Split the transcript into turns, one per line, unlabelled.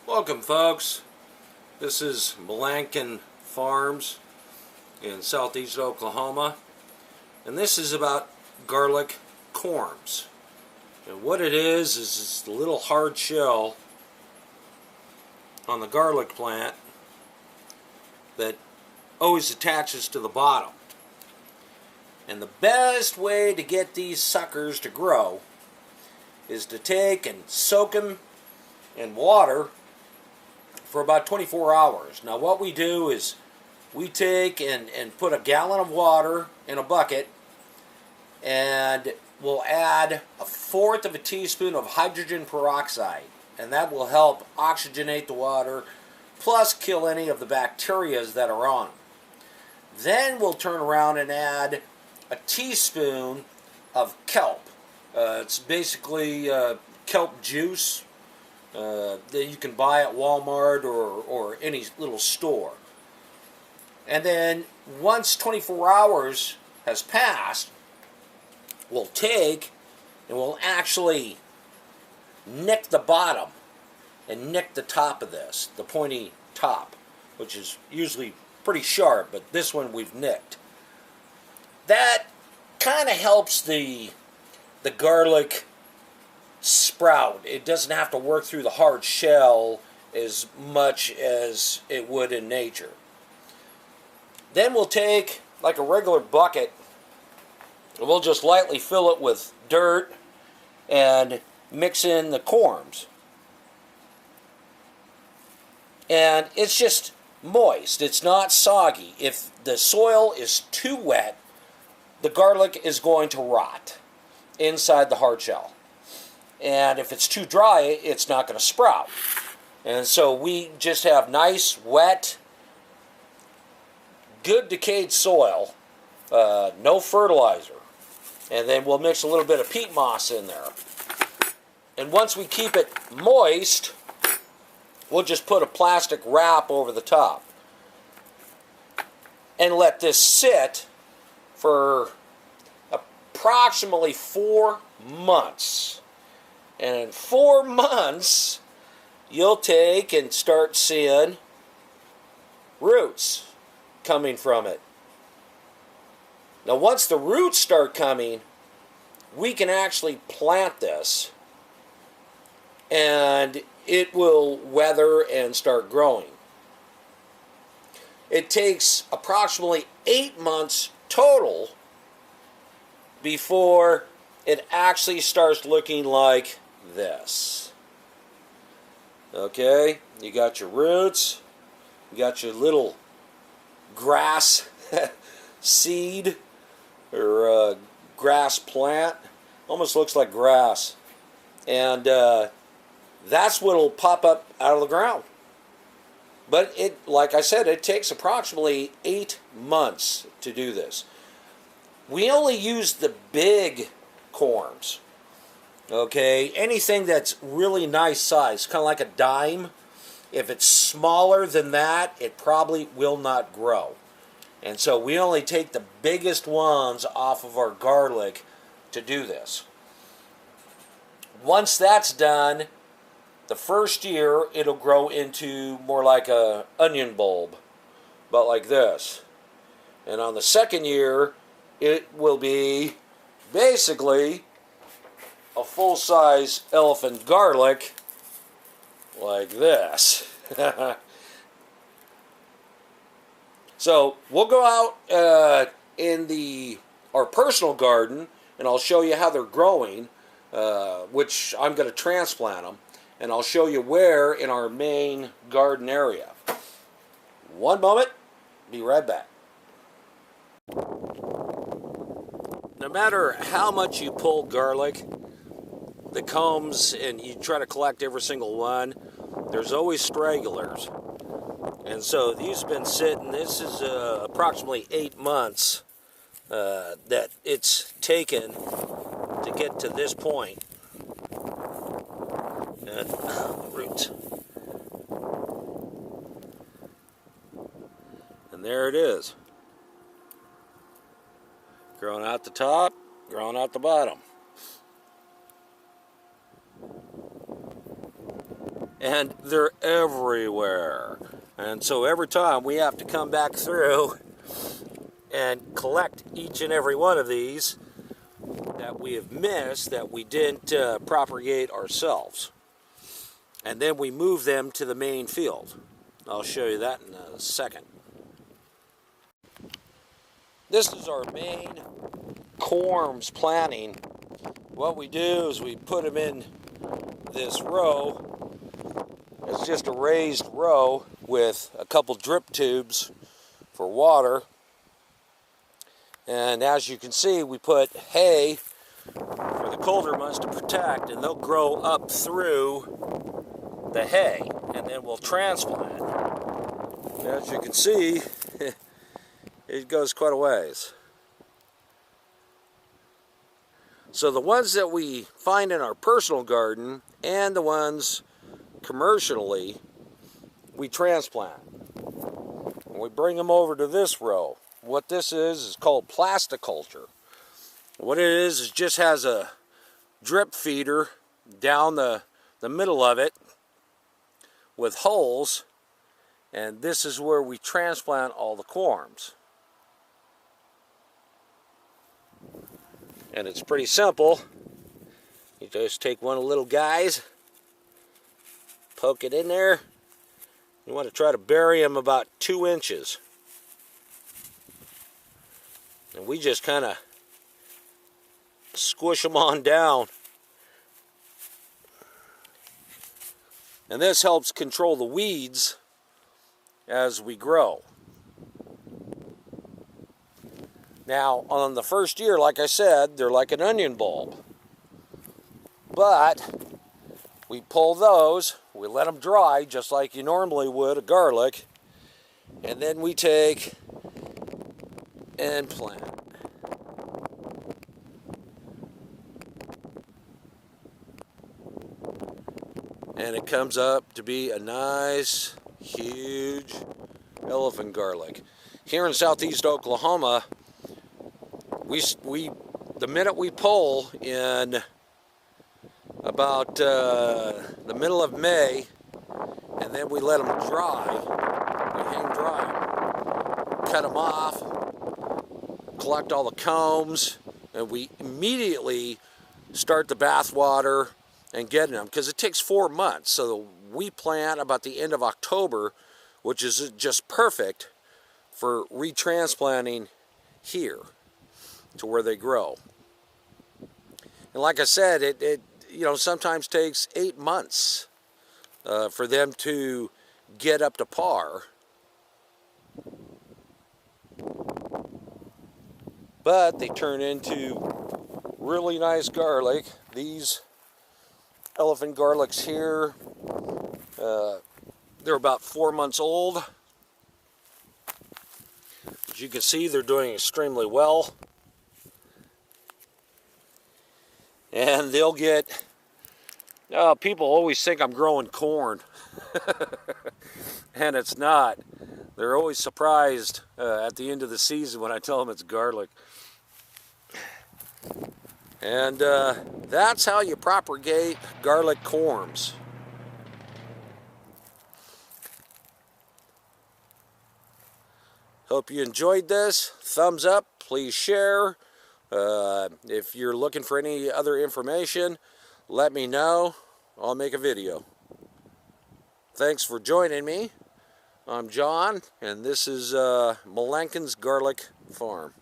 Welcome, folks. This is Milankins Farms in southeast Oklahoma, and this is about garlic corms. And what it is this little hard shell on the garlic plant that always attaches to the bottom. And the best way to get these suckers to grow is to take and soak them in water for about 24 hours. Now what we do is we take and put a gallon of water in a bucket, and we'll add 1/4 of a teaspoon of hydrogen peroxide, and that will help oxygenate the water plus kill any of the bacteria that are on them. Then we'll turn around and add a teaspoon of kelp. It's basically kelp juice that you can buy at Walmart or any little store. And then once 24 hours has passed, we'll take and we'll actually nick the bottom and nick the top of this, the pointy top, which is usually pretty sharp, but this one we've nicked. That kind of helps the garlic sprout. It doesn't have to work through the hard shell as much as it would in nature. Then we'll take like a regular bucket and we'll just lightly fill it with dirt and mix in the corms. And it's just moist. It's not soggy. If the soil is too wet, the garlic is going to rot inside the hard shell. And if it's too dry, it's not going to sprout. And so we just have nice, wet, good decayed soil, no fertilizer. And then we'll mix a little bit of peat moss in there. And once we keep it moist, we'll just put a plastic wrap over the top and let this sit for approximately 4 months. And in 4 months, you'll take and start seeing roots coming from it. Now, once the roots start coming, we can actually plant this, and it will weather and start growing. It takes approximately 8 months total before it actually starts looking like this. Okay, you got your roots, you got your little grass seed or grass plant. Almost looks like grass. And that's what will pop up out of the ground. But it, like I said, it takes approximately 8 months to do this. We only use the big corms. Okay, anything that's really nice size, kind of like a dime. If it's smaller than that, it probably will not grow. And so we only take the biggest ones off of our garlic to do this. Once that's done, the first year it'll grow into more like a onion bulb, about like this. And on the second year, it will be basically a full-size elephant garlic like this. So we'll go out in our personal garden, and I'll show you how they're growing, which I'm going to transplant them, and I'll show you where in our main garden area. One moment, be right back. No matter how much you pull garlic, the combs, and you try to collect every single one, there's always stragglers. And so these have been sitting, this is approximately 8 months that it's taken to get to this point. And roots. And there it is. Growing out the top, growing out the bottom. and they're everywhere. And so every time we have to come back through and collect each and every one of these that we have missed, that we didn't propagate ourselves. And then we move them to the main field. I'll show you that in a second. This is our main corms planting. What we do is we put them in this row. It's just a raised row with a couple drip tubes for water. And as you can see, we put hay for the colder months to protect, and they'll grow up through the hay, and then we'll transplant. As you can see, it goes quite a ways. So the ones that we find in our personal garden and the ones commercially, we transplant. And we bring them over to this row. What this is called plasticulture. What it is just has a drip feeder down the middle of it with holes, and this is where we transplant all the corms. And it's pretty simple. You just take one of the little guys, poke it in there. You want to try to bury them about 2 inches. And we just kind of squish them on down. And this helps control the weeds as we grow. Now, on the first year, like I said, they're like an onion bulb. But we pull those, we let them dry just like you normally would a garlic, and then we take and plant. And it comes up to be a nice, huge elephant garlic. Here in southeast Oklahoma, the minute we pull in about the middle of May, and then we let them dry, we hang dry, cut them off, collect all the combs, and we immediately start the bath water and getting them, because it takes 4 months. So we plant about the end of October, which is just perfect for retransplanting here to where they grow. And like I said, it sometimes takes 8 months for them to get up to par. But they turn into really nice garlic. These elephant garlics here, they're about 4 months old. As you can see, they're doing extremely well. And they'll get, people always think I'm growing corn. And it's not. They're always surprised at the end of the season when I tell them it's garlic. And that's how you propagate garlic corms. Hope you enjoyed this. Thumbs up, please share. If you're looking for any other information, let me know. I'll make a video. Thanks for joining me. I'm John, and this is Milankins Garlic Farm.